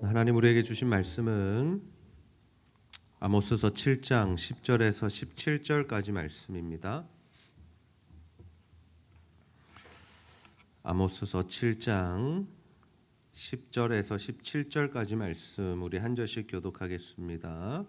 하나님 우리에게 주신 말씀은 아모스서 7장 10절에서 17절까지 말씀입니다. 아모스서 7장 10절에서 17절까지 말씀 우리 한 절씩 교독하겠습니다.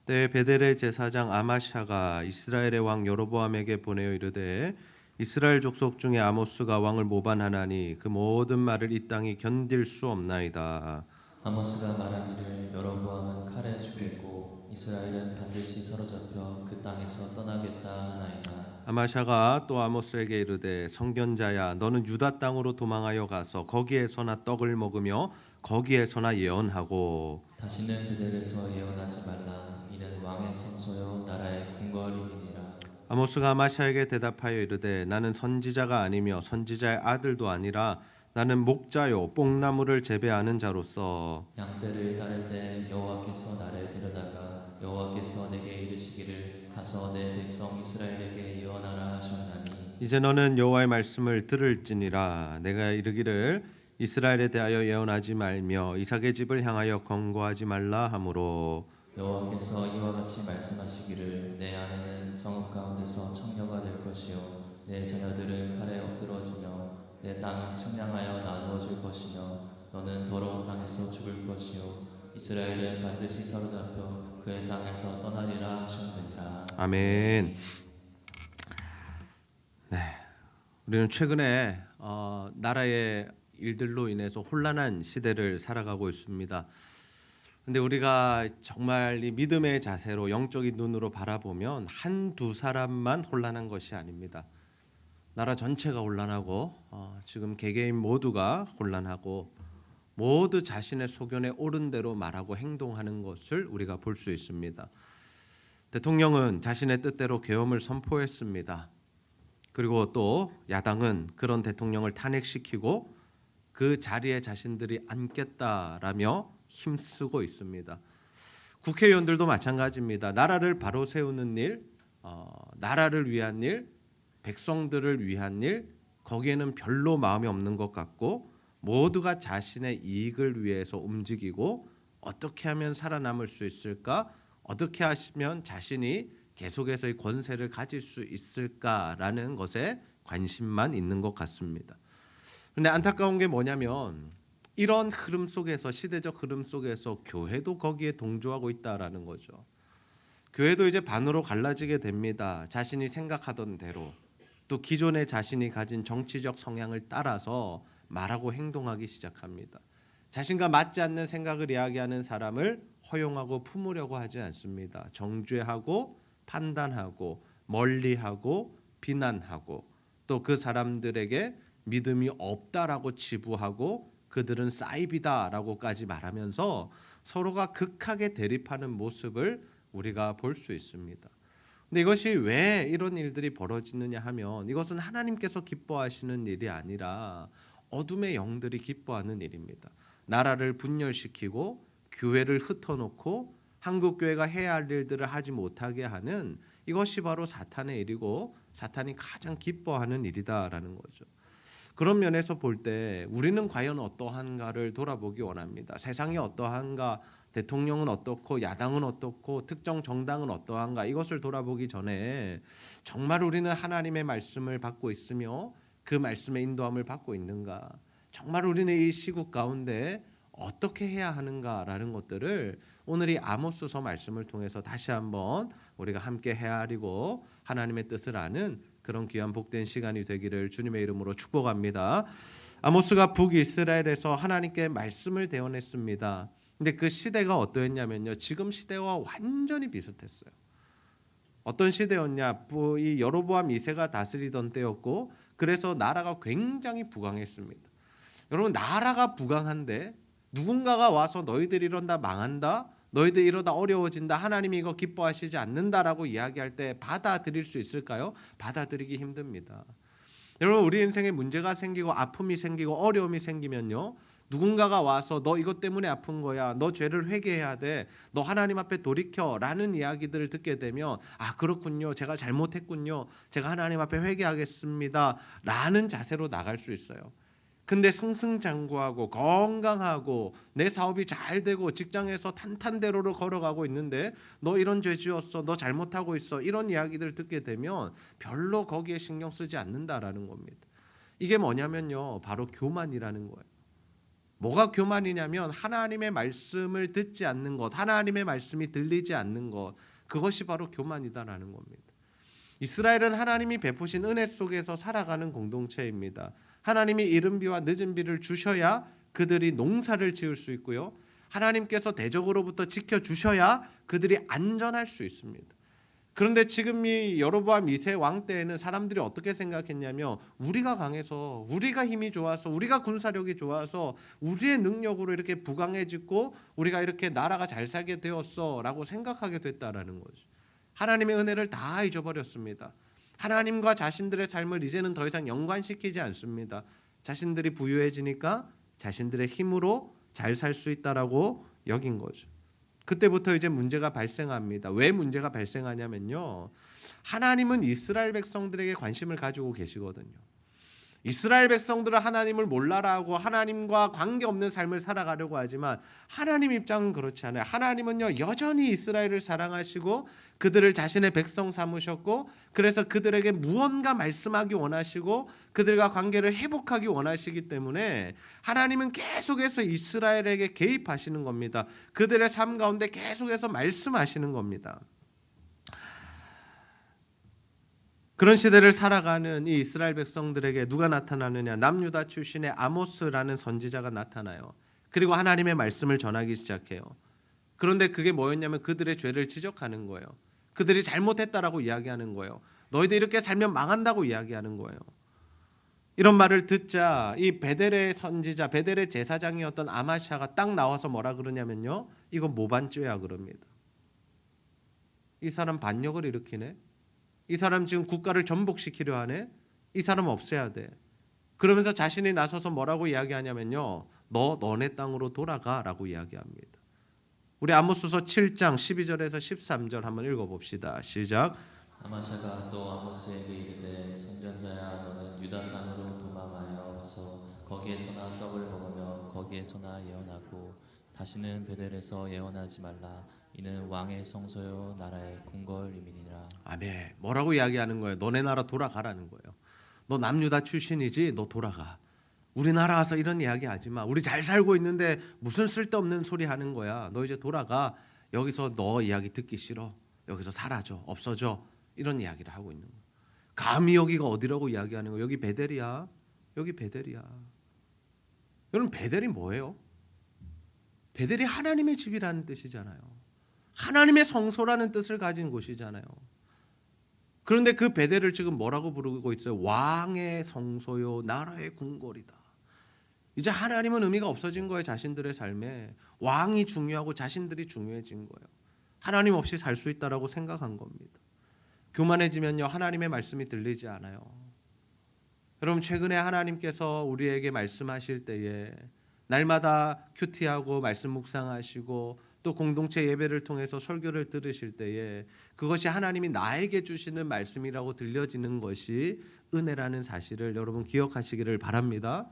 때에 베델의 제사장 아마샤가 이스라엘의 왕 여로보암에게 보내어 이르되 이스라엘 족속 중에 아모스가 왕을 모반하나니 그 모든 말을 이 땅이 견딜 수 없나이다. 아모스가 말하기를 여로보암은 칼에 죽겠고 이스라엘은 반드시 사로잡혀 그 땅에서 떠나겠다 하나이다. 아마샤가 또 아모스에게 이르되 성견자야 너는 유다 땅으로 도망하여 가서 거기에서나 떡을 먹으며 거기에서나 예언하고 다시는 베델에서 예언하지 말라. 이는 왕의 성소요 나라의 궁궐임이니라. 아모스가 아마샤에게 대답하여 이르되 나는 선지자가 아니며 선지자의 아들도 아니라 나는 목자요 뽕나무를 재배하는 자로서 양떼를 따를 때 여호와께서 나를 데려다가 여호와께서 내게 이르시기를 가서 내 백성 이스라엘에게 예언하라 하셨나니 이제 너는 여호와의 말씀을 들을지니라. 내가 이르기를 이스라엘에 대하여 예언하지 말며 이삭의 집을 향하여 권고하지 말라 하므로 여호와께서 이와 같이 말씀하시기를 내 아내는 성읍 가운데서 청녀가 될 것이요 내 자녀들은 칼에 엎드러지며 내 땅은 측량하여 나누어질 것이며 너는 더러운 땅에서 죽을 것이요 이스라엘은 반드시 사로잡혀 그의 땅에서 떠나리라 하셨느니라. 아멘. 네, 우리는 최근에 나라의 일들로 인해서 혼란한 시대를 살아가고 있습니다. 근데 우리가 정말 이 믿음의 자세로 영적인 눈으로 바라보면 한두 사람만 혼란한 것이 아닙니다. 나라 전체가 혼란하고 지금 개개인 모두가 혼란하고 모두 자신의 소견에 옳은 대로 말하고 행동하는 것을 우리가 볼 수 있습니다. 대통령은 자신의 뜻대로 계엄을 선포했습니다. 그리고 또 야당은 그런 대통령을 탄핵시키고 그 자리에 자신들이 앉겠다라며 힘쓰고 있습니다. 국회의원들도 마찬가지입니다. 나라를 바로 세우는 일, 나라를 위한 일, 백성들을 위한 일, 거기에는 별로 마음이 없는 것 같고 모두가 자신의 이익을 위해서 움직이고 어떻게 하면 살아남을 수 있을까? 어떻게 하시면 자신이 계속해서 이 권세를 가질 수 있을까라는 것에 관심만 있는 것 같습니다. 그런데 안타까운 게 뭐냐면 이런 흐름 속에서 시대적 흐름 속에서 교회도 거기에 동조하고 있다라는 거죠. 교회도 이제 반으로 갈라지게 됩니다. 자신이 생각하던 대로 또 기존의 자신이 가진 정치적 성향을 따라서 말하고 행동하기 시작합니다. 자신과 맞지 않는 생각을 이야기하는 사람을 허용하고 품으려고 하지 않습니다. 정죄하고 판단하고 멀리하고 비난하고 또 그 사람들에게 믿음이 없다라고 치부하고 그들은 사이비다라고까지 말하면서 서로가 극하게 대립하는 모습을 우리가 볼 수 있습니다. 근데 이것이 왜 이런 일들이 벌어지느냐 하면 이것은 하나님께서 기뻐하시는 일이 아니라 어둠의 영들이 기뻐하는 일입니다. 나라를 분열시키고 교회를 흩어놓고 한국교회가 해야 할 일들을 하지 못하게 하는 이것이 바로 사탄의 일이고 사탄이 가장 기뻐하는 일이다라는 거죠. 그런 면에서 볼 때 우리는 과연 어떠한가를 돌아보기 원합니다. 세상이 어떠한가, 대통령은 어떻고 야당은 어떻고 특정 정당은 어떠한가 이것을 돌아보기 전에 정말 우리는 하나님의 말씀을 받고 있으며 그 말씀의 인도함을 받고 있는가, 정말 우리는 이 시국 가운데 어떻게 해야 하는가라는 것들을 오늘 이 아모스서 말씀을 통해서 다시 한번 우리가 함께 헤아리고 하나님의 뜻을 아는 그런 귀한 복된 시간이 되기를 주님의 이름으로 축복합니다. 아모스가 북이스라엘에서 하나님께 말씀을 대언했습니다. 근데 그 시대가 어떠했냐면요, 지금 시대와 완전히 비슷했어요. 어떤 시대였냐, 이 여로보암 2세가 다스리던 때였고 그래서 나라가 굉장히 부강했습니다. 여러분, 나라가 부강한데 누군가가 와서 너희들 이런다 망한다, 너희들 이러다 어려워진다, 하나님이 이거 기뻐하시지 않는다라고 이야기할 때 받아들일 수 있을까요? 받아들이기 힘듭니다. 여러분, 우리 인생에 문제가 생기고 아픔이 생기고 어려움이 생기면요, 누군가가 와서 너 이것 때문에 아픈 거야, 너 죄를 회개해야 돼, 너 하나님 앞에 돌이켜 라는 이야기들을 듣게 되면 아 그렇군요, 제가 잘못했군요, 제가 하나님 앞에 회개하겠습니다 라는 자세로 나갈 수 있어요. 근데 승승장구하고 건강하고 내 사업이 잘 되고 직장에서 탄탄대로로 걸어가고 있는데 너 이런 죄 지었어, 너 잘못하고 있어, 이런 이야기들 듣게 되면 별로 거기에 신경 쓰지 않는다라는 겁니다. 이게 뭐냐면요, 바로 교만이라는 거예요. 뭐가 교만이냐면 하나님의 말씀을 듣지 않는 것, 하나님의 말씀이 들리지 않는 것, 그것이 바로 교만이다라는 겁니다. 이스라엘은 하나님이 베푸신 은혜 속에서 살아가는 공동체입니다. 하나님이 이른 비와 늦은 비를 주셔야 그들이 농사를 지을 수 있고요, 하나님께서 대적으로부터 지켜주셔야 그들이 안전할 수 있습니다. 그런데 지금 이 여로보암 2세 왕 때에는 사람들이 어떻게 생각했냐면, 우리가 강해서, 우리가 힘이 좋아서, 우리가 군사력이 좋아서 우리의 능력으로 이렇게 부강해지고 우리가 이렇게 나라가 잘 살게 되었어 라고 생각하게 됐다라는 거죠. 하나님의 은혜를 다 잊어버렸습니다. 하나님과 자신들의 삶을 이제는 더 이상 연관시키지 않습니다. 자신들이 부유해지니까 자신들의 힘으로 잘 살 수 있다라고 여긴 거죠. 그때부터 이제 문제가 발생합니다. 왜 문제가 발생하냐면요, 하나님은 이스라엘 백성들에게 관심을 가지고 계시거든요. 이스라엘 백성들은 하나님을 몰라라 하고 하나님과 관계없는 삶을 살아가려고 하지만 하나님 입장은 그렇지 않아요. 하나님은요, 여전히 이스라엘을 사랑하시고 그들을 자신의 백성 삼으셨고, 그래서 그들에게 무언가 말씀하기 원하시고 그들과 관계를 회복하기 원하시기 때문에 하나님은 계속해서 이스라엘에게 개입하시는 겁니다. 그들의 삶 가운데 계속해서 말씀하시는 겁니다. 그런 시대를 살아가는 이 이스라엘 백성들에게 누가 나타나느냐? 남유다 출신의 아모스라는 선지자가 나타나요. 그리고 하나님의 말씀을 전하기 시작해요. 그런데 그게 뭐였냐면 그들의 죄를 지적하는 거예요. 그들이 잘못했다라고 이야기하는 거예요. 너희들 이렇게 살면 망한다고 이야기하는 거예요. 이런 말을 듣자 이 베델의 선지자, 베델의 제사장이었던 아마샤가 딱 나와서 뭐라 그러냐면요, 이건 모반죄야 그럽니다. 이 사람 반역을 일으키네. 이 사람 지금 국가를 전복시키려 하네. 이 사람 없애야 돼. 그러면서 자신이 나서서 뭐라고 이야기하냐면요, 너네 땅으로 돌아가라고 이야기합니다. 우리 아모스서 7장 12절에서 13절 한번 읽어봅시다. 시작. 아마샤가 또 아모스에게 이르되 선전자야, 너는 유다 땅으로 도망하여 와서 거기에서나 떡을 먹으며 거기에서나 예언하고 다시는 베델에서 예언하지 말라. 이는 왕의 성소요 나라의 궁궐임이니라. 아멘. 뭐라고 이야기하는 거예요? 너네 나라 돌아가라는 거예요. 너 남유다 출신이지? 너 돌아가. 우리나라 와서 이런 이야기 하지 마. 우리 잘 살고 있는데 무슨 쓸데없는 소리 하는 거야. 너 이제 돌아가. 여기서 너 이야기 듣기 싫어. 여기서 사라져. 없어져. 이런 이야기를 하고 있는 거야. 감히 여기가 어디라고 이야기하는 거야. 여기 베델이야. 여기 베델이야. 여러분, 베델이 뭐예요? 베델이 하나님의 집이라는 뜻이잖아요. 하나님의 성소라는 뜻을 가진 곳이잖아요. 그런데 그 베델을 지금 뭐라고 부르고 있어요? 왕의 성소요 나라의 궁궐이다. 이제 하나님은 의미가 없어진 거예요. 자신들의 삶에 왕이 중요하고 자신들이 중요해진 거예요. 하나님 없이 살 수 있다라고 생각한 겁니다. 교만해지면요, 하나님의 말씀이 들리지 않아요. 여러분, 최근에 하나님께서 우리에게 말씀하실 때에 날마다 큐티하고 말씀 묵상하시고 또 공동체 예배를 통해서 설교를 들으실 때에 그것이 하나님이 나에게 주시는 말씀이라고 들려지는 것이 은혜라는 사실을 여러분 기억하시기를 바랍니다.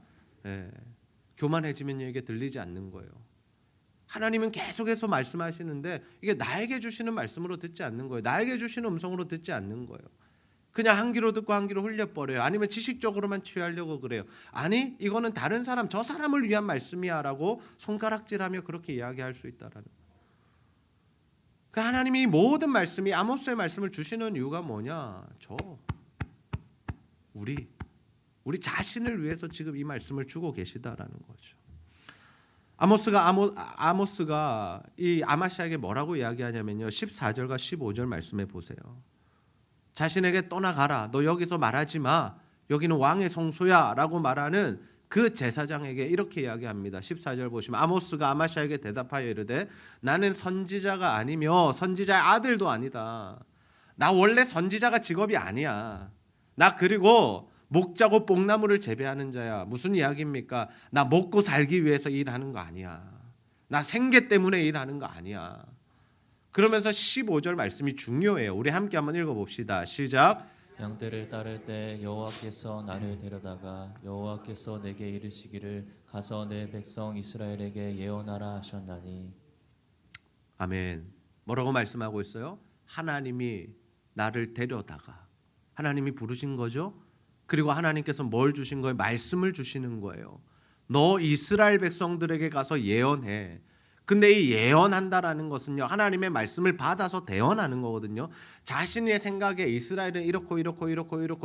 교만해지면 이게 들리지 않는 거예요. 하나님은 계속해서 말씀하시는데 이게 나에게 주시는 말씀으로 듣지 않는 거예요. 나에게 주시는 음성으로 듣지 않는 거예요. 그냥 한 귀로 듣고 한 귀로 흘려버려요. 아니면 지식적으로만 취하려고 그래요. 아니, 이거는 다른 사람, 저 사람을 위한 말씀이야 라고 손가락질하며 그렇게 이야기할 수 있다라는 거예요. 그 하나님이 모든 말씀이 아모스의 말씀을 주시는 이유가 뭐냐? 우리 자신을 위해서 지금 이 말씀을 주고 계시다라는 거죠. 아모스가 이 아마샤에게 뭐라고 이야기하냐면요, 14절과 15절 말씀해 보세요. 자신에게 떠나가라. 너 여기서 말하지 마. 여기는 왕의 성소야 라고 말하는 그 제사장에게 이렇게 이야기합니다. 14절 보시면 아모스가 아마샤에게 대답하여 이르되 나는 선지자가 아니며 선지자의 아들도 아니다. 나 원래 선지자가 직업이 아니야. 나 그리고 목자고 뽕나무를 재배하는 자야. 무슨 이야기입니까? 나 먹고 살기 위해서 일하는 거 아니야. 나 생계 때문에 일하는 거 아니야. 그러면서 15절 말씀이 중요해요. 우리 함께 한번 읽어봅시다. 시작. 양떼를 따를 때 여호와께서 나를 데려다가 여호와께서 내게 이르시기를 가서 내 백성 이스라엘에게 예언하라 하셨나니. 아멘. 뭐라고 말씀하고 있어요? 하나님이 나를 데려다가, 하나님이 부르신 거죠. 그리고 하나님께서 뭘 주신 거예요? 말씀을 주시는 거예요. 너 이스라엘 백성들에게 가서 예언해. 근데 이 예언한다라는 것은요, 하나님의 말씀을 받아서 대언하는 거거든요. 자신의 생각에 이스라엘은 이렇고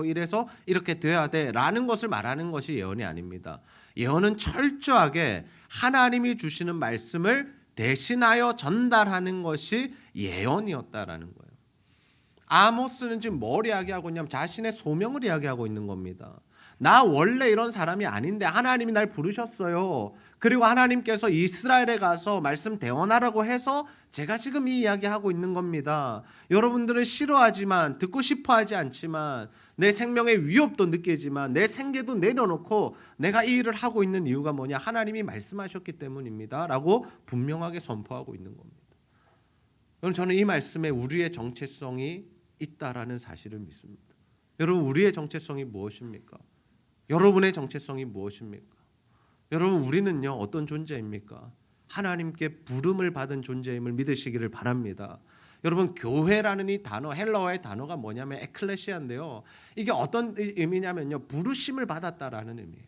이래서 이렇게 돼야 돼라는 것을 말하는 것이 예언이 아닙니다. 예언은 철저하게 하나님이 주시는 말씀을 대신하여 전달하는 것이 예언이었다라는 거예요. 아모스는 지금 뭘 이야기하고 있냐면 자신의 소명을 이야기하고 있는 겁니다. 나 원래 이런 사람이 아닌데 하나님이 날 부르셨어요. 그리고 하나님께서 이스라엘에 가서 말씀 대언하라고 해서 제가 지금 이 이야기하고 있는 겁니다. 여러분들은 싫어하지만, 듣고 싶어하지 않지만, 내 생명의 위협도 느끼지만 내 생계도 내려놓고 내가 이 일을 하고 있는 이유가 뭐냐? 하나님이 말씀하셨기 때문입니다 라고 분명하게 선포하고 있는 겁니다. 여러분, 저는 이 말씀에 우리의 정체성이 있다라는 사실을 믿습니다. 여러분, 우리의 정체성이 무엇입니까? 여러분의 정체성이 무엇입니까? 여러분, 우리는요 어떤 존재입니까? 하나님께 부름을 받은 존재임을 믿으시기를 바랍니다. 여러분, 교회라는 이 단어, 헬라어의 단어가 뭐냐면 에클레시아인데요, 이게 어떤 의미냐면요, 부르심을 받았다라는 의미예요.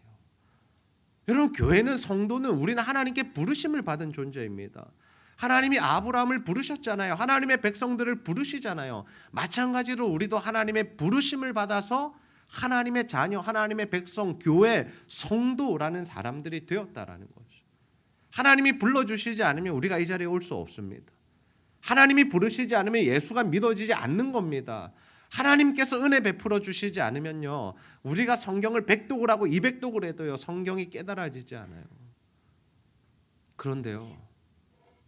여러분, 교회는, 성도는, 우리는 하나님께 부르심을 받은 존재입니다. 하나님이 아브라함을 부르셨잖아요. 하나님의 백성들을 부르시잖아요. 마찬가지로 우리도 하나님의 부르심을 받아서 하나님의 자녀, 하나님의 백성, 교회, 성도라는 사람들이 되었다라는 거죠. 하나님이 불러주시지 않으면 우리가 이 자리에 올 수 없습니다. 하나님이 부르시지 않으면 예수가 믿어지지 않는 겁니다. 하나님께서 은혜 베풀어 주시지 않으면요, 우리가 성경을 100독을 하고 200독을 해도요, 성경이 깨달아지지 않아요. 그런데요,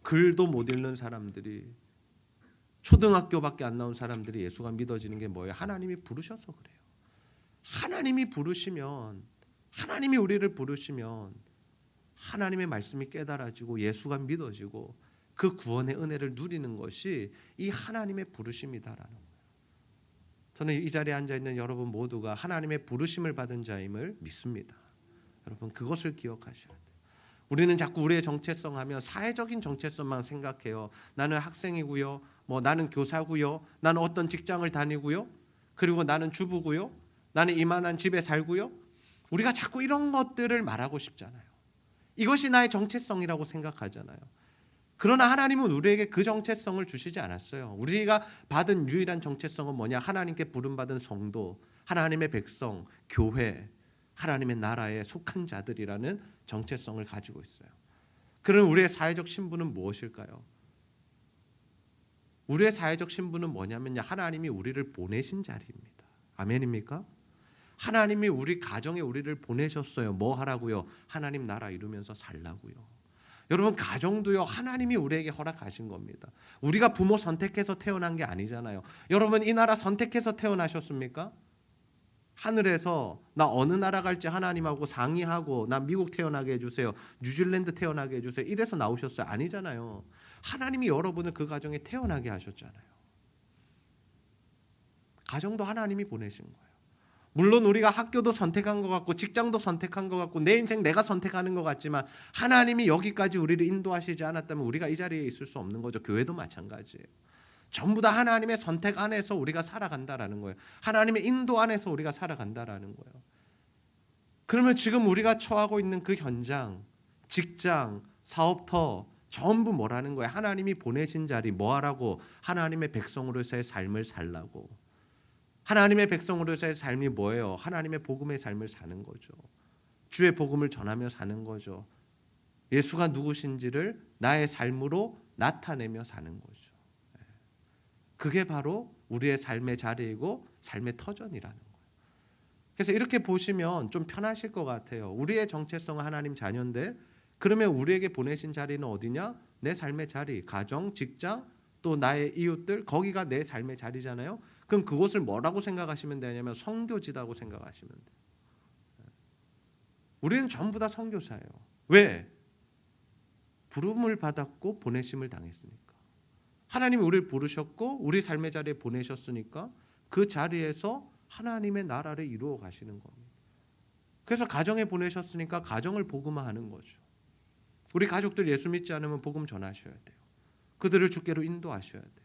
글도 못 읽는 사람들이, 초등학교밖에 안 나온 사람들이 예수가 믿어지는 게 뭐예요? 하나님이 부르셔서 그래요. 하나님이 부르시면, 하나님이 우리를 부르시면 하나님의 말씀이 깨달아지고 예수가 믿어지고 그 구원의 은혜를 누리는 것이 이 하나님의 부르심이다라는 거예요. 저는 이 자리에 앉아있는 여러분 모두가 하나님의 부르심을 받은 자임을 믿습니다. 여러분, 그것을 기억하셔야 돼요. 우리는 자꾸 우리의 정체성 하면 사회적인 정체성만 생각해요. 나는 학생이고요, 나는 교사고요, 나는 어떤 직장을 다니고요, 그리고 나는 주부고요, 나는 이만한 집에 살고요. 우리가 자꾸 이런 것들을 말하고 싶잖아요. 이것이 나의 정체성이라고 생각하잖아요. 그러나 하나님은 우리에게 그 정체성을 주시지 않았어요. 우리가 받은 유일한 정체성은 뭐냐? 하나님께 부름받은 성도, 하나님의 백성, 교회, 하나님의 나라에 속한 자들이라는 정체성을 가지고 있어요. 그럼 우리의 사회적 신분은 무엇일까요? 우리의 사회적 신분은 뭐냐면요, 하나님이 우리를 보내신 자리입니다. 아멘입니까? 하나님이 우리 가정에 우리를 보내셨어요. 뭐 하라고요? 하나님 나라 이루면서 살라고요. 여러분, 가정도요, 하나님이 우리에게 허락하신 겁니다. 우리가 부모 선택해서 태어난 게 아니잖아요. 여러분, 이 나라 선택해서 태어나셨습니까? 하늘에서 나 어느 나라 갈지 하나님하고 상의하고 나 미국 태어나게 해주세요, 뉴질랜드 태어나게 해주세요, 이래서 나오셨어요? 아니잖아요. 하나님이 여러분을 그 가정에 태어나게 하셨잖아요. 가정도 하나님이 보내신 거예요. 물론 우리가 학교도 선택한 것 같고 직장도 선택한 것 같고 내 인생 내가 선택하는 것 같지만 하나님이 여기까지 우리를 인도하시지 않았다면 우리가 이 자리에 있을 수 없는 거죠. 교회도 마찬가지예요. 전부 다 하나님의 선택 안에서 우리가 살아간다라는 거예요. 하나님의 인도 안에서 우리가 살아간다라는 거예요. 그러면 지금 우리가 처하고 있는 그 현장, 직장, 사업터 전부 뭐라는 거예요? 하나님이 보내신 자리, 뭐하라고? 하나님의 백성으로서의 삶을 살라고. 하나님의 백성으로서의 삶이 뭐예요? 하나님의 복음의 삶을 사는 거죠. 주의 복음을 전하며 사는 거죠. 예수가 누구신지를 나의 삶으로 나타내며 사는 거죠. 그게 바로 우리의 삶의 자리이고 삶의 터전이라는 거예요. 그래서 이렇게 보시면 좀 편하실 것 같아요. 우리의 정체성은 하나님 자녀인데, 그러면 우리에게 보내신 자리는 어디냐? 내 삶의 자리, 가정, 직장, 또 나의 이웃들, 거기가 내 삶의 자리잖아요. 그럼 그곳을 뭐라고 생각하시면 되냐면 선교지다고 생각하시면 돼요. 우리는 전부 다 선교사예요. 왜? 부름을 받았고 보내심을 당했으니까. 하나님이 우리를 부르셨고 우리 삶의 자리에 보내셨으니까 그 자리에서 하나님의 나라를 이루어 가시는 겁니다. 그래서 가정에 보내셨으니까 가정을 복음화하는 거죠. 우리 가족들 예수 믿지 않으면 복음 전하셔야 돼요. 그들을 주께로 인도하셔야 돼요.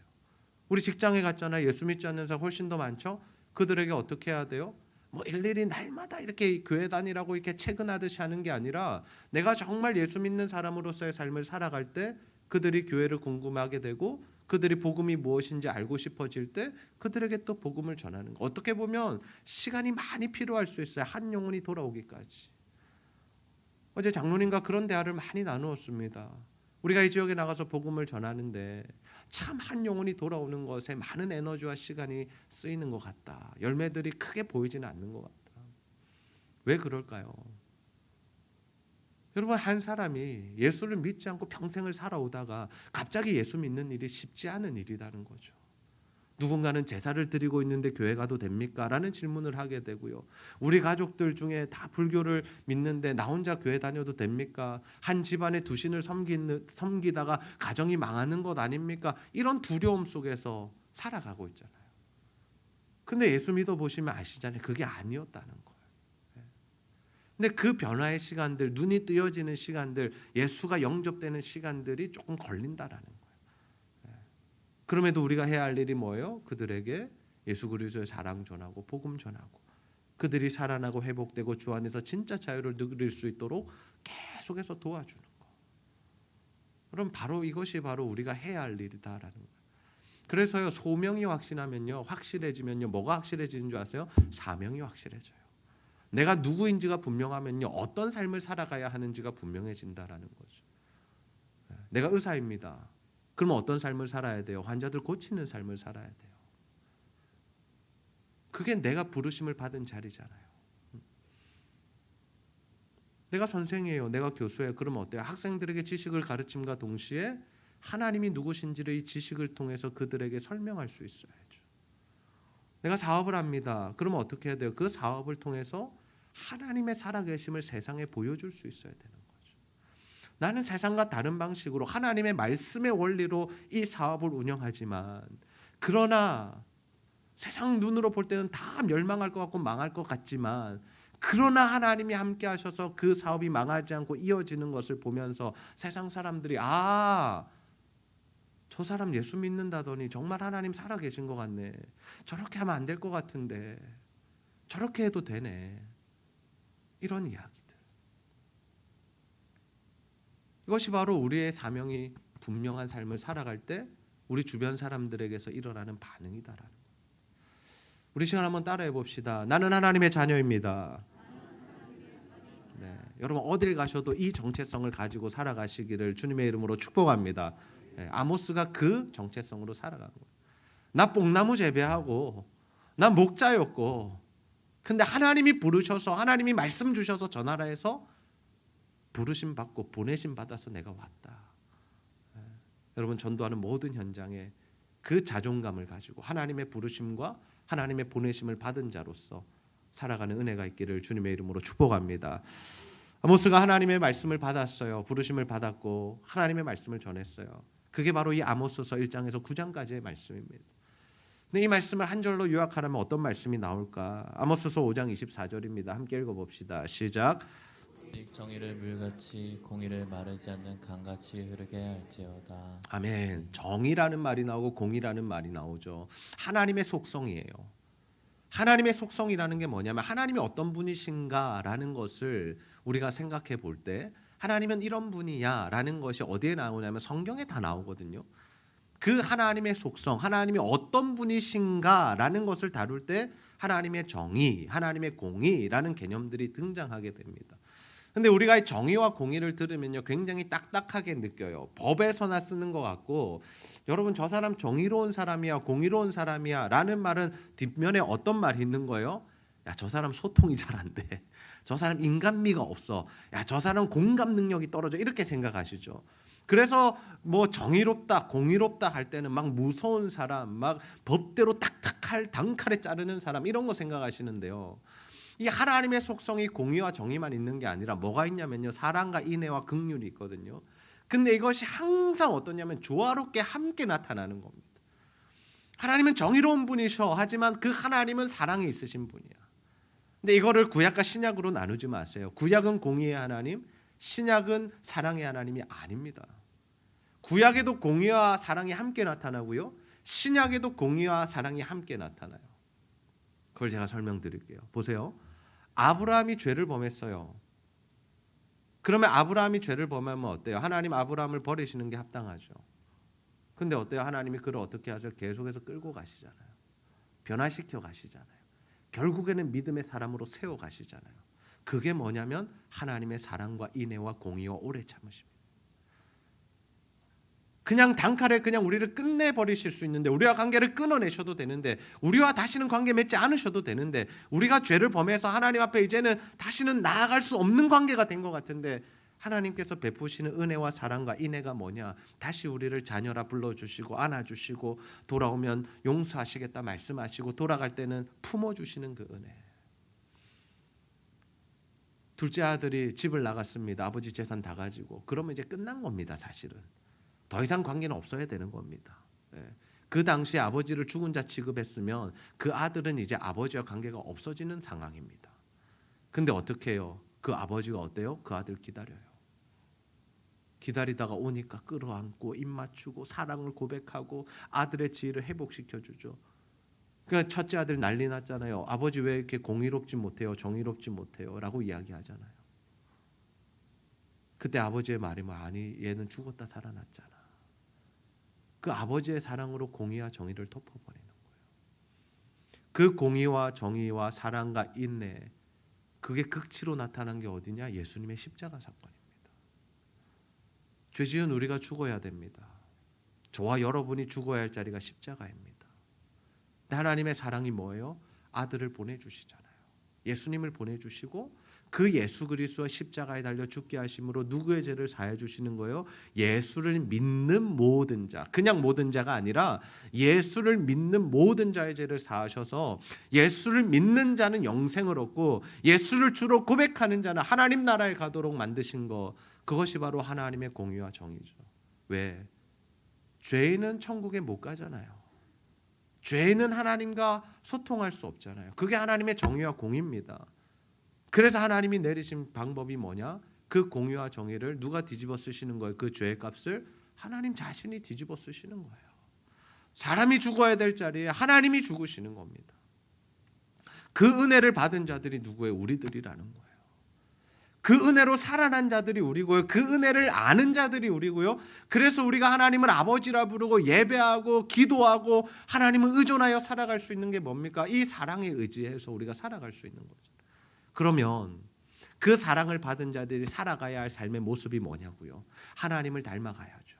우리 직장에 갔잖아요. 예수 믿지 않는 사람 훨씬 더 많죠. 그들에게 어떻게 해야 돼요? 뭐 일일이 날마다 이렇게 교회 다니라고 이렇게 체근하듯이 하는 게 아니라 내가 정말 예수 믿는 사람으로서의 삶을 살아갈 때 그들이 교회를 궁금하게 되고 그들이 복음이 무엇인지 알고 싶어질 때 그들에게 또 복음을 전하는 거. 어떻게 보면 시간이 많이 필요할 수 있어요. 한 영혼이 돌아오기까지. 어제 장로님과 그런 대화를 많이 나누었습니다. 우리가 이 지역에 나가서 복음을 전하는데 참 한 영혼이 돌아오는 것에 많은 에너지와 시간이 쓰이는 것 같다. 열매들이 크게 보이지는 않는 것 같다. 왜 그럴까요? 여러분, 한 사람이 예수를 믿지 않고 평생을 살아오다가 갑자기 예수 믿는 일이 쉽지 않은 일이라는 거죠. 누군가는 제사를 드리고 있는데 교회 가도 됩니까? 라는 질문을 하게 되고요. 우리 가족들 중에 다 불교를 믿는데 나 혼자 교회 다녀도 됩니까? 한 집안에 두 신을 섬기다가 가정이 망하는 것 아닙니까? 이런 두려움 속에서 살아가고 있잖아요. 근데 예수 믿어 보시면 아시잖아요. 그게 아니었다는 거예요. 근데 그 변화의 시간들, 눈이 뜨여지는 시간들, 예수가 영접되는 시간들이 조금 걸린다라는 거예요. 그럼에도 우리가 해야 할 일이 뭐예요? 그들에게 예수 그리스도의 사랑 전하고 복음 전하고 그들이 살아나고 회복되고 주 안에서 진짜 자유를 누릴 수 있도록 계속해서 도와주는 거. 그럼 바로 이것이 바로 우리가 해야 할 일이다라는 거예요. 그래서요, 소명이 확실해지면요, 뭐가 확실해지는 줄 아세요? 사명이 확실해져요. 내가 누구인지가 분명하면요, 어떤 삶을 살아가야 하는지가 분명해진다라는 거죠. 내가 의사입니다. 그러면 어떤 삶을 살아야 돼요? 환자들 고치는 삶을 살아야 돼요. 그게 내가 부르심을 받은 자리잖아요. 내가 선생이에요. 내가 교수예요. 그러면 어때요? 학생들에게 지식을 가르침과 동시에 하나님이 누구신지를 이 지식을 통해서 그들에게 설명할 수 있어야죠. 내가 사업을 합니다. 그러면 어떻게 해야 돼요? 그 사업을 통해서 하나님의 살아계심을 세상에 보여줄 수 있어야 되는 거예요. 나는 세상과 다른 방식으로 하나님의 말씀의 원리로 이 사업을 운영하지만 그러나 세상 눈으로 볼 때는 다 멸망할 것 같고 망할 것 같지만 그러나 하나님이 함께 하셔서 그 사업이 망하지 않고 이어지는 것을 보면서 세상 사람들이 저 사람 예수 믿는다더니 정말 하나님 살아계신 것 같네. 저렇게 하면 안 될 것 같은데 저렇게 해도 되네. 이런 이야기. 이것이 바로 우리의 사명이 분명한 삶을 살아갈 때 우리 주변 사람들에게서 일어나는 반응이다라는 거예요. 우리 시간 한번 따라해 봅시다. 나는 하나님의 자녀입니다. 네, 여러분 어딜 가셔도 이 정체성을 가지고 살아가시기를 주님의 이름으로 축복합니다. 네, 아모스가 그 정체성으로 살아간 거예요. 나 뽕나무 재배하고 나 목자였고 근데 하나님이 부르셔서 하나님이 말씀 주셔서 저 나라에서 부르심 받고 보내심 받아서 내가 왔다. 여러분 전도하는 모든 현장에 그 자존감을 가지고 하나님의 부르심과 하나님의 보내심을 받은 자로서 살아가는 은혜가 있기를 주님의 이름으로 축복합니다. 아모스가 하나님의 말씀을 받았어요. 부르심을 받았고 하나님의 말씀을 전했어요. 그게 바로 이 아모스서 1장에서 9장까지의 말씀입니다. 근데 이 말씀을 한 절로 요약하려면 어떤 말씀이 나올까? 아모스서 5장 24절입니다. 함께 읽어봅시다. 시작. 정의를 물같이 공의를 마르지 않는 강같이 흐르게 할지어다. 아멘. 정의라는 말이 나오고 공의라는 말이 나오죠. 하나님의 속성이에요. 하나님의 속성이라는 게 뭐냐면 하나님이 어떤 분이신가라는 것을 우리가 생각해 볼 때 하나님은 이런 분이야라는 것이 어디에 나오냐면 성경에 다 나오거든요. 그 하나님의 속성, 하나님이 어떤 분이신가라는 것을 다룰 때 하나님의 정의, 하나님의 공의라는 개념들이 등장하게 됩니다. 근데 우리가 이 정의와 공의를 들으면요 굉장히 딱딱하게 느껴요. 법에서나 쓰는 것 같고 여러분 저 사람 정의로운 사람이야 공의로운 사람이야 라는 말은 뒷면에 어떤 말이 있는 거예요? 야, 저 사람 소통이 잘 안 돼. 저 사람 인간미가 없어. 야, 저 사람 공감 능력이 떨어져. 이렇게 생각하시죠. 그래서 뭐 정의롭다 공의롭다 할 때는 막 무서운 사람 막 법대로 딱딱할 단칼에 자르는 사람 이런 거 생각하시는데요. 이 하나님의 속성이 공의와 정의만 있는 게 아니라 뭐가 있냐면요. 사랑과 인애와 긍휼이 있거든요. 근데 이것이 항상 어떠냐면 조화롭게 함께 나타나는 겁니다. 하나님은 정의로운 분이셔. 하지만 그 하나님은 사랑이 있으신 분이야. 근데 이거를 구약과 신약으로 나누지 마세요. 구약은 공의의 하나님, 신약은 사랑의 하나님이 아닙니다. 구약에도 공의와 사랑이 함께 나타나고요. 신약에도 공의와 사랑이 함께 나타나요. 그걸 제가 설명드릴게요. 보세요. 아브라함이 죄를 범했어요. 그러면 아브라함이 죄를 범하면 어때요? 하나님 아브라함을 버리시는 게 합당하죠. 근데 어때요? 하나님이 그를 어떻게 하죠? 계속해서 끌고 가시잖아요. 변화시켜 가시잖아요. 결국에는 믿음의 사람으로 세워 가시잖아요. 그게 뭐냐면 하나님의 사랑과 인애와 공의와 오래 참으십니다. 그냥 단칼에 그냥 우리를 끝내버리실 수 있는데, 우리와 관계를 끊어내셔도 되는데, 우리와 다시는 관계 맺지 않으셔도 되는데, 우리가 죄를 범해서 하나님 앞에 이제는 다시는 나아갈 수 없는 관계가 된 것 같은데, 하나님께서 베푸시는 은혜와 사랑과 인애가 뭐냐? 다시 우리를 자녀라 불러주시고 안아주시고 돌아오면 용서하시겠다 말씀하시고 돌아갈 때는 품어주시는 그 은혜. 둘째 아들이 집을 나갔습니다. 아버지 재산 다 가지고. 그러면 이제 끝난 겁니다. 사실은 더 이상 관계는 없어야 되는 겁니다. 그 당시에 아버지를 죽은 자 취급했으면 그 아들은 이제 아버지와 관계가 없어지는 상황입니다. 근데 어떻게 해요? 그 아버지가 어때요? 그 아들 기다려요. 기다리다가 오니까 끌어안고 입 맞추고 사랑을 고백하고 아들의 지위를 회복시켜주죠. 그러니까 첫째 아들 난리 났잖아요. 아버지 왜 이렇게 공의롭지 못해요? 정의롭지 못해요? 라고 이야기하잖아요. 그때 아버지의 말이 뭐, 아니 얘는 죽었다 살아났잖아. 그 아버지의 사랑으로 공의와 정의를 덮어버리는 거예요. 그 공의와 정의와 사랑과 인내, 그게 극치로 나타난 게 어디냐? 예수님의 십자가 사건입니다. 죄 지은 우리가 죽어야 됩니다. 저와 여러분이 죽어야 할 자리가 십자가입니다. 하나님의 사랑이 뭐예요? 아들을 보내주시잖아요. 예수님을 보내주시고 그 예수 그리스도의 십자가에 달려 죽게 하심으로 누구의 죄를 사해 주시는 거예요? 예수를 믿는 모든 자, 그냥 모든 자가 아니라 예수를 믿는 모든 자의 죄를 사하셔서 예수를 믿는 자는 영생을 얻고 예수를 주로 고백하는 자는 하나님 나라에 가도록 만드신 거, 그것이 바로 하나님의 공의와 정의죠. 왜? 죄인은 천국에 못 가잖아요. 죄인은 하나님과 소통할 수 없잖아요. 그게 하나님의 정의와 공의입니다. 그래서 하나님이 내리신 방법이 뭐냐? 그 공의와 정의를 누가 뒤집어 쓰시는 거예요? 그 죄의 값을 하나님 자신이 뒤집어 쓰시는 거예요. 사람이 죽어야 될 자리에 하나님이 죽으시는 겁니다. 그 은혜를 받은 자들이 누구예요? 우리들이라는 거예요. 그 은혜로 살아난 자들이 우리고요. 그 은혜를 아는 자들이 우리고요. 그래서 우리가 하나님을 아버지라 부르고 예배하고 기도하고 하나님을 의존하여 살아갈 수 있는 게 뭡니까? 이 사랑에 의지해서 우리가 살아갈 수 있는 거죠. 그러면 그 사랑을 받은 자들이 살아가야 할 삶의 모습이 뭐냐고요? 하나님을 닮아가야죠.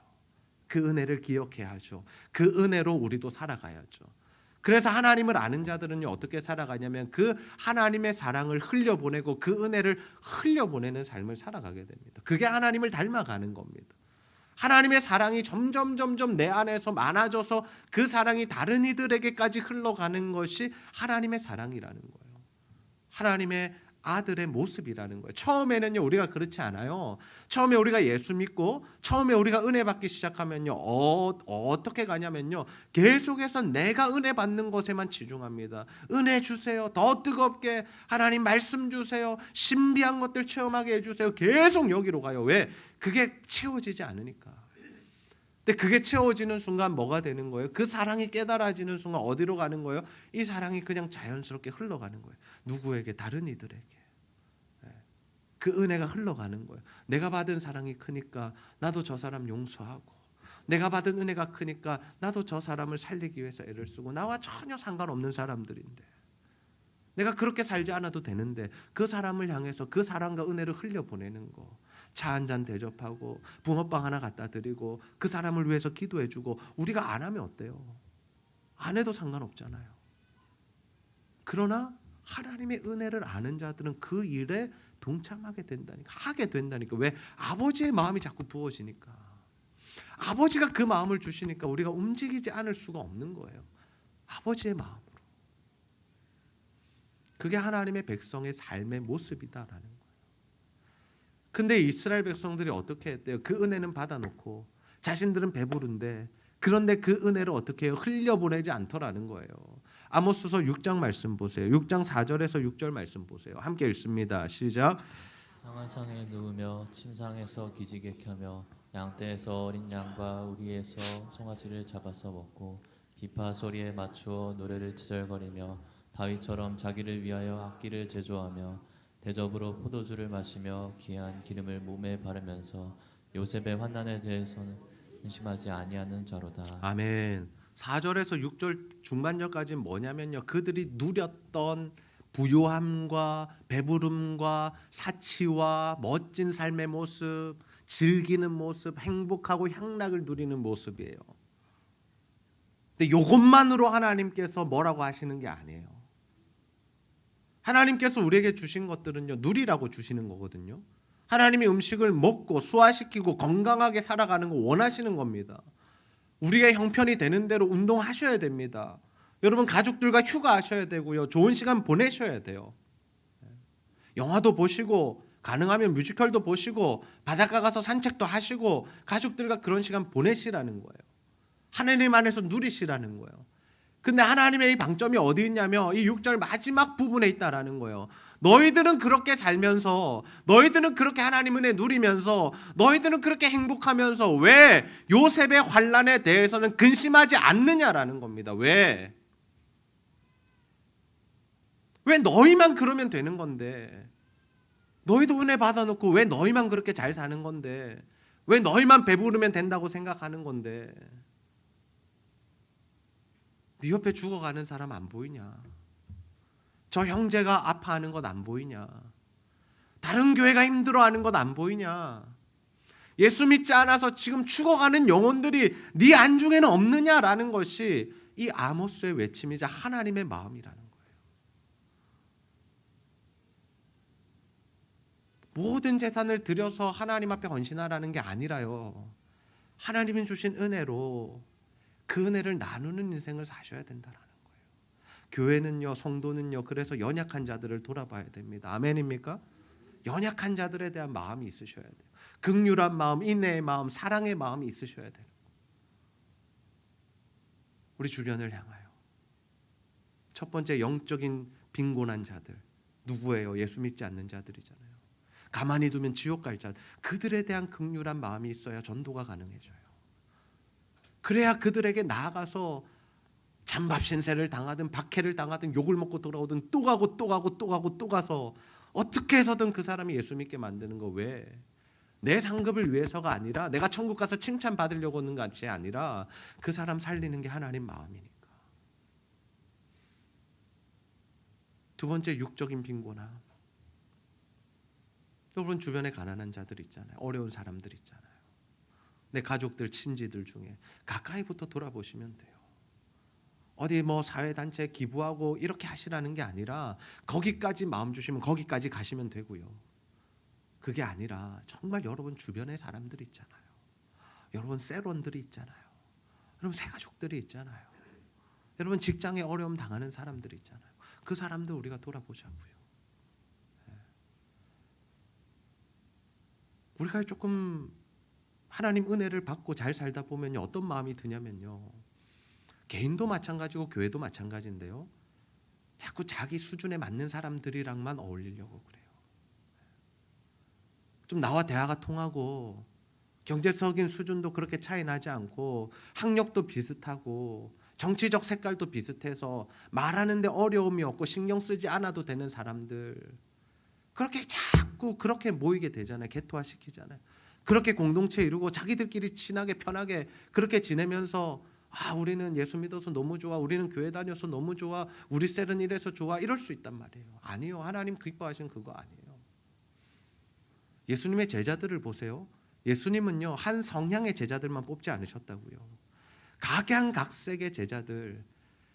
그 은혜를 기억해야죠. 그 은혜로 우리도 살아가야죠. 그래서 하나님을 아는 자들은요, 어떻게 살아가냐면 그 하나님의 사랑을 흘려보내고 그 은혜를 흘려보내는 삶을 살아가게 됩니다. 그게 하나님을 닮아가는 겁니다. 하나님의 사랑이 점점 내 안에서 많아져서 그 사랑이 다른 이들에게까지 흘러가는 것이 하나님의 사랑이라는 거예요. 하나님의 아들의 모습이라는 거예요. 처음에는요, 우리가 그렇지 않아요. 처음에 우리가 예수 믿고 처음에 우리가 은혜 받기 시작하면요, 어떻게 가냐면요, 계속해서 내가 은혜 받는 것에만 치중합니다. 은혜 주세요. 더 뜨겁게 하나님 말씀 주세요. 신비한 것들 체험하게 해주세요. 계속 여기로 가요. 왜? 그게 채워지지 않으니까. 근데 그게 채워지는 순간 뭐가 되는 거예요? 그 사랑이 깨달아지는 순간 어디로 가는 거예요? 이 사랑이 그냥 자연스럽게 흘러가는 거예요. 누구에게? 다른 이들에게. 그 은혜가 흘러가는 거예요. 내가 받은 사랑이 크니까 나도 저 사람 용서하고, 내가 받은 은혜가 크니까 나도 저 사람을 살리기 위해서 애를 쓰고, 나와 전혀 상관없는 사람들인데, 내가 그렇게 살지 않아도 되는데 그 사람을 향해서 그 사랑과 은혜를 흘려보내는 거, 차 한 잔 대접하고 붕어빵 하나 갖다 드리고 그 사람을 위해서 기도해주고, 우리가 안 하면 어때요? 안 해도 상관없잖아요. 그러나 하나님의 은혜를 아는 자들은 그 일에 동참하게 된다니까, 하게 된다니까. 왜? 아버지의 마음이 자꾸 부어지니까, 아버지가 그 마음을 주시니까 우리가 움직이지 않을 수가 없는 거예요. 아버지의 마음으로. 그게 하나님의 백성의 삶의 모습이다라는 거예요. 근데 이스라엘 백성들이 어떻게 했대요? 그 은혜는 받아놓고 자신들은 배부른데 그런데 그 은혜를 어떻게 해요? 흘려보내지 않더라는 거예요. 아모스서 6장 말씀 보세요. 6장 4절에서 6절 말씀 보세요. 함께 읽습니다. 시작. 상한 상에 누우며 침상에서 기지개 켜며 양떼에서 어린 양과 우리에서 송아지를 잡아서 먹고 비파 소리에 맞추어 노래를 지절거리며 다윗처럼 자기를 위하여 악기를 제조하며 대접으로 포도주를 마시며 귀한 기름을 몸에 바르면서 요셉의 환난에 대해서는 근심하지 아니하는 자로다. 아멘. 4절에서 6절 중반절까지는 뭐냐면요. 그들이 누렸던 부요함과 배부름과 사치와 멋진 삶의 모습, 즐기는 모습, 행복하고 향락을 누리는 모습이에요. 근데 이것만으로 하나님께서 뭐라고 하시는 게 아니에요. 하나님께서 우리에게 주신 것들은요, 누리라고 주시는 거거든요. 하나님이 음식을 먹고 소화시키고 건강하게 살아가는 거 원하시는 겁니다. 우리의 형편이 되는 대로 운동하셔야 됩니다. 여러분 가족들과 휴가하셔야 되고요. 좋은 시간 보내셔야 돼요. 영화도 보시고 가능하면 뮤지컬도 보시고 바닷가 가서 산책도 하시고 가족들과 그런 시간 보내시라는 거예요. 하나님 안에서 누리시라는 거예요. 근데 하나님의 이 방점이 어디 있냐면 이 6절 마지막 부분에 있다라는 거예요. 너희들은 그렇게 살면서, 너희들은 그렇게 하나님 은혜 누리면서, 너희들은 그렇게 행복하면서 왜 요셉의 환난에 대해서는 근심하지 않느냐라는 겁니다. 왜 너희만 그러면 되는 건데, 너희도 은혜 받아놓고 왜 너희만 그렇게 잘 사는 건데, 왜 너희만 배부르면 된다고 생각하는 건데, 네 옆에 죽어가는 사람 안 보이냐? 저 형제가 아파하는 것 안 보이냐? 다른 교회가 힘들어하는 것 안 보이냐? 예수 믿지 않아서 지금 죽어가는 영혼들이 네 안중에는 없느냐라는 것이 이 아모스의 외침이자 하나님의 마음이라는 거예요. 모든 재산을 들여서 하나님 앞에 헌신하라는 게 아니라요. 하나님이 주신 은혜로 그 은혜를 나누는 인생을 사셔야 된다라는 거예요. 교회는요, 성도는요, 그래서 연약한 자들을 돌아봐야 됩니다. 아멘입니까? 연약한 자들에 대한 마음이 있으셔야 돼요. 긍휼한 마음, 인내의 마음, 사랑의 마음이 있으셔야 돼요. 우리 주변을 향하여. 첫 번째 영적인 빈곤한 자들 누구예요? 예수 믿지 않는 자들이잖아요. 가만히 두면 지옥 갈 자들, 그들에 대한 긍휼한 마음이 있어야 전도가 가능해져요. 그래야 그들에게 나아가서 잠밥 신세를 당하든 박해를 당하든 욕을 먹고 돌아오든 또 가고 또 가고 또 가고 또 가서 어떻게 해서든 그 사람이 예수 믿게 만드는 거. 왜? 내 상급을 위해서가 아니라, 내가 천국 가서 칭찬 받으려고 하는 것이 아니라 그 사람 살리는 게 하나님 마음이니까. 두 번째, 육적인 빈곤함. 여러분 주변에 가난한 자들 있잖아요. 어려운 사람들 있잖아요. 내 가족들, 친지들 중에 가까이부터 돌아보시면 돼요. 어디 뭐 사회단체에 기부하고 이렇게 하시라는 게 아니라 거기까지 마음 주시면 거기까지 가시면 되고요. 그게 아니라 정말 여러분 주변에 사람들이 있잖아요. 여러분 세론들이 있잖아요. 여러분 새가족들이 있잖아요. 여러분 직장에 어려움 당하는 사람들이 있잖아요. 그 사람들 우리가 돌아보자고요. 우리가 조금 하나님 은혜를 받고 잘 살다 보면 어떤 마음이 드냐면요, 개인도 마찬가지고 교회도 마찬가지인데요, 자꾸 자기 수준에 맞는 사람들이랑만 어울리려고 그래요. 좀 나와 대화가 통하고 경제적인 수준도 그렇게 차이 나지 않고 학력도 비슷하고 정치적 색깔도 비슷해서 말하는데 어려움이 없고 신경 쓰지 않아도 되는 사람들, 그렇게 자꾸 그렇게 모이게 되잖아요. 개토화시키잖아요. 그렇게 공동체 이루고 자기들끼리 친하게 편하게 그렇게 지내면서 우리는 예수 믿어서 너무 좋아, 우리는 교회 다녀서 너무 좋아, 우리 셀은 이래서 좋아, 이럴 수 있단 말이에요. 아니요. 하나님 기뻐하시는 그거 아니에요. 예수님의 제자들을 보세요. 예수님은요, 한 성향의 제자들만 뽑지 않으셨다고요. 각양각색의 제자들.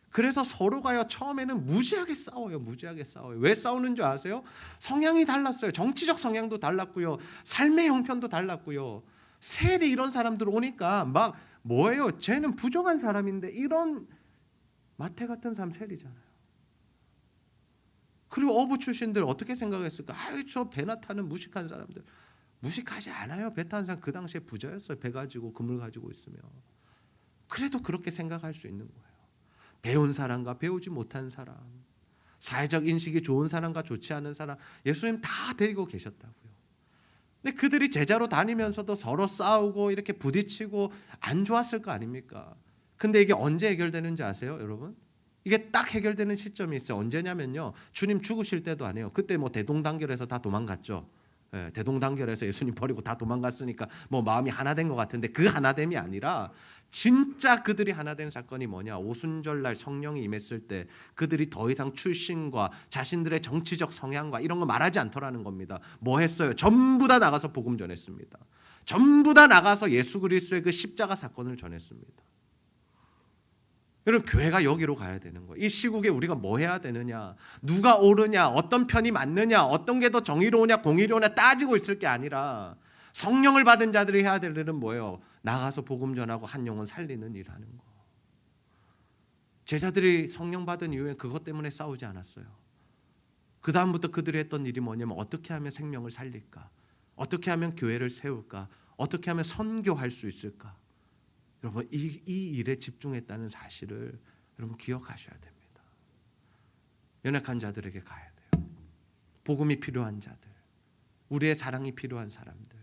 그래서 서로가요, 처음에는 무지하게 싸워요. 무지하게 싸워요. 왜 싸우는 줄 아세요? 성향이 달랐어요. 정치적 성향도 달랐고요, 삶의 형편도 달랐고요. 셀이 이런 사람들 오니까 막 뭐예요? 쟤는 부정한 사람인데, 이런 마태 같은 사람 셀이잖아요. 그리고 어부 출신들 어떻게 생각했을까? 저 배나 타는 무식한 사람들. 무식하지 않아요. 배 타는 사람 그 당시에 부자였어요. 배 가지고 그물 가지고 있으면. 그래도 그렇게 생각할 수 있는 거예요. 배운 사람과 배우지 못한 사람, 사회적 인식이 좋은 사람과 좋지 않은 사람, 예수님 다 데리고 계셨다고요. 근데 그들이 제자로 다니면서도 서로 싸우고 이렇게 부딪히고 안 좋았을 거 아닙니까? 근데 이게 언제 해결되는지 아세요, 여러분? 이게 딱 해결되는 시점이 있어요. 언제냐면요, 주님 죽으실 때도 아니에요. 그때 뭐 대동단결해서 다 도망갔죠. 예, 대동단결해서 예수님 버리고 다 도망갔으니까 뭐 마음이 하나 된 것 같은데, 그 하나됨이 아니라 진짜 그들이 하나 된 사건이 뭐냐, 오순절날 성령이 임했을 때 그들이 더 이상 출신과 자신들의 정치적 성향과 이런 거 말하지 않더라는 겁니다. 뭐 했어요? 전부 다 나가서 복음 전했습니다. 전부 다 나가서 예수 그리스도의 그 십자가 사건을 전했습니다. 여러분, 교회가 여기로 가야 되는 거예요. 이 시국에 우리가 뭐 해야 되느냐, 누가 옳으냐, 어떤 편이 맞느냐, 어떤 게 더 정의로우냐 공의로우냐 따지고 있을 게 아니라 성령을 받은 자들이 해야 될 일은 뭐예요? 나가서 복음 전하고 한 영혼 살리는 일 하는 거. 제자들이 성령 받은 이후에 그것 때문에 싸우지 않았어요. 그 다음부터 그들이 했던 일이 뭐냐면, 어떻게 하면 생명을 살릴까, 어떻게 하면 교회를 세울까, 어떻게 하면 선교할 수 있을까. 여러분, 이 일에 집중했다는 사실을 여러분 기억하셔야 됩니다. 연약한 자들에게 가야 돼요. 복음이 필요한 자들, 우리의 사랑이 필요한 사람들,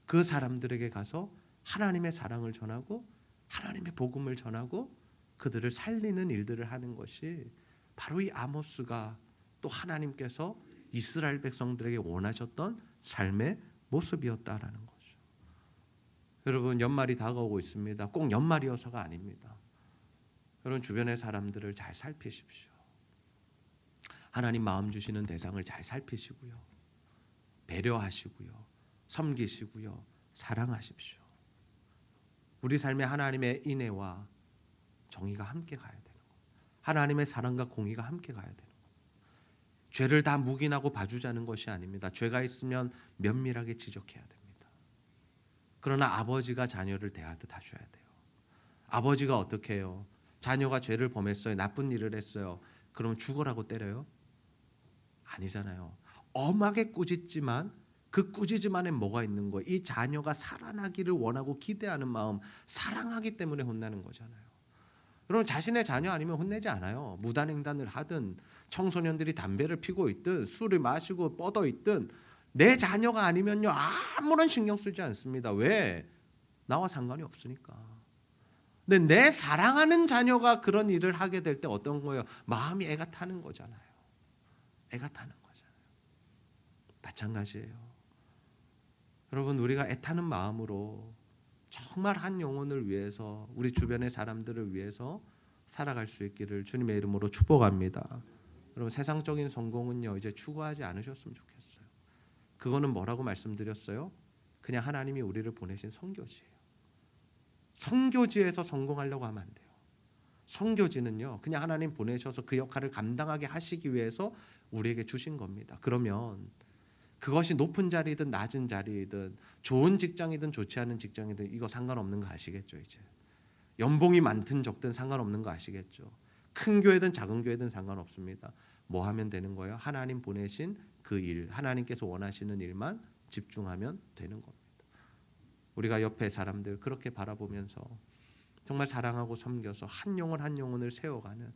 그 사람들에게 가서 하나님의 사랑을 전하고 하나님의 복음을 전하고 그들을 살리는 일들을 하는 것이 바로 이 아모스가 또 하나님께서 이스라엘 백성들에게 원하셨던 삶의 모습이었다라는 거죠. 여러분, 연말이 다가오고 있습니다. 꼭 연말이어서가 아닙니다. 여러분, 주변의 사람들을 잘 살피십시오. 하나님 마음 주시는 대상을 잘 살피시고요, 배려하시고요, 섬기시고요, 사랑하십시오. 우리 삶에 하나님의 인애와 정의가 함께 가야 되는 거예요. 하나님의 사랑과 공의가 함께 가야 되는 거예요. 죄를 다 묵인하고 봐주자는 것이 아닙니다. 죄가 있으면 면밀하게 지적해야 됩니다. 그러나 아버지가 자녀를 대하듯 하셔야 돼요. 아버지가 어떻게 해요? 자녀가 죄를 범했어요, 나쁜 일을 했어요. 그러면 죽으라고 때려요? 아니잖아요. 엄하게 꾸짖지만 그 꾸짖음 안에 뭐가 있는 거예요? 이 자녀가 살아나기를 원하고 기대하는 마음, 사랑하기 때문에 혼나는 거잖아요. 여러분, 자신의 자녀 아니면 혼내지 않아요. 무단횡단을 하든 청소년들이 담배를 피고 있든 술을 마시고 뻗어 있든 내 자녀가 아니면요 아무런 신경 쓰지 않습니다. 왜? 나와 상관이 없으니까. 근데 내 사랑하는 자녀가 그런 일을 하게 될 때 어떤 거예요? 마음이 애가 타는 거잖아요. 애가 타는 거잖아요. 마찬가지예요. 여러분, 우리가 애타는 마음으로 정말 한 영혼을 위해서, 우리 주변의 사람들을 위해서 살아갈 수 있기를 주님의 이름으로 축복합니다. 여러분, 세상적인 성공은요 이제 추구하지 않으셨으면 좋겠어요. 그거는 뭐라고 말씀드렸어요? 그냥 하나님이 우리를 보내신 선교지예요. 선교지에서 성공하려고 하면 안 돼요. 선교지는요 그냥 하나님 보내셔서 그 역할을 감당하게 하시기 위해서 우리에게 주신 겁니다. 그러면 그것이 높은 자리든 낮은 자리든 좋은 직장이든 좋지 않은 직장이든 이거 상관없는 거 아시겠죠? 이제 연봉이 많든 적든 상관없는 거 아시겠죠? 큰 교회든 작은 교회든 상관없습니다. 뭐 하면 되는 거예요? 하나님 보내신 그 일, 하나님께서 원하시는 일만 집중하면 되는 겁니다. 우리가 옆에 사람들 그렇게 바라보면서 정말 사랑하고 섬겨서 한 영혼 한 영혼을 세워가는,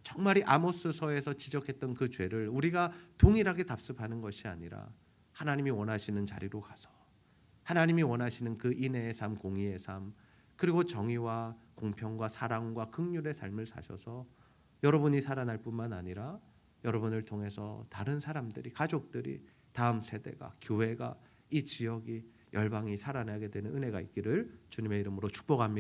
정말 이 아모스서에서 지적했던 그 죄를 우리가 동일하게 답습하는 것이 아니라 하나님이 원하시는 자리로 가서 하나님이 원하시는 그 인애의 삶, 공의의 삶, 그리고 정의와 공평과 사랑과 긍휼의 삶을 사셔서 여러분이 살아날 뿐만 아니라 여러분을 통해서 다른 사람들이, 가족들이, 다음 세대가, 교회가, 이 지역이, 열방이 살아나게 되는 은혜가 있기를 주님의 이름으로 축복합니다.